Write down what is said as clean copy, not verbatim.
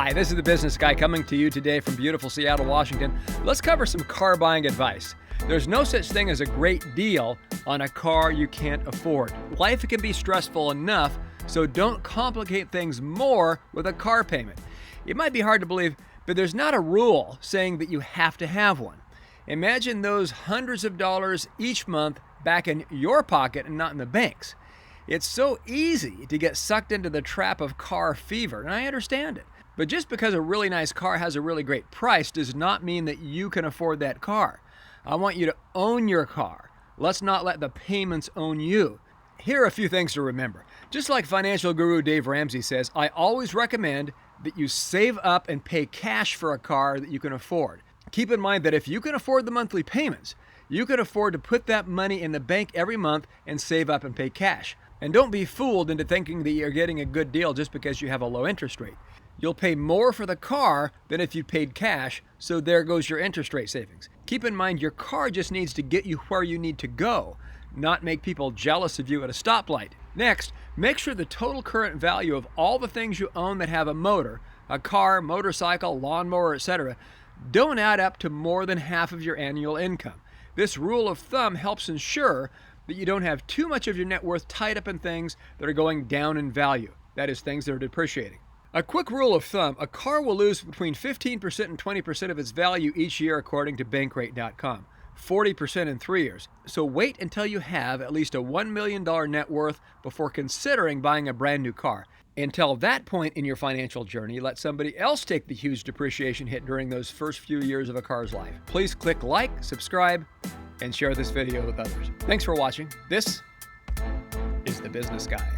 Hi, this is the Business Guy coming to you today from beautiful Seattle, Washington. Let's cover some car buying advice. There's no such thing as a great deal on a car you can't afford. Life can be stressful enough, so don't complicate things more with a car payment. It might be hard to believe, but there's not a rule saying that you have to have one. Imagine those hundreds of dollars each month back in your pocket and not in the bank's. It's so easy to get sucked into the trap of car fever, and I understand it. But just because a really nice car has a really great price does not mean that you can afford that car. I want you to own your car. Let's not let the payments own you. Here are a few things to remember. Just like financial guru Dave Ramsey says, I always recommend that you save up and pay cash for a car that you can afford. Keep in mind that if you can afford the monthly payments, you can afford to put that money in the bank every month and save up and pay cash. And don't be fooled into thinking that you're getting a good deal just because you have a low interest rate. You'll pay more for the car than if you paid cash, so there goes your interest rate savings. Keep in mind your car just needs to get you where you need to go, not make people jealous of you at a stoplight. Next, make sure the total current value of all the things you own that have a motor, a car, motorcycle, lawnmower, etc., don't add up to more than half of your annual income. This rule of thumb helps ensure that you don't have too much of your net worth tied up in things that are going down in value. That is, things that are depreciating. A quick rule of thumb, a car will lose between 15% and 20% of its value each year according to Bankrate.com, 40% in 3 years. So wait until you have at least a $1 million net worth before considering buying a brand new car. Until that point in your financial journey, let somebody else take the huge depreciation hit during those first few years of a car's life. Please click like, subscribe, and share this video with others. Thanks for watching. This is The Business Guy.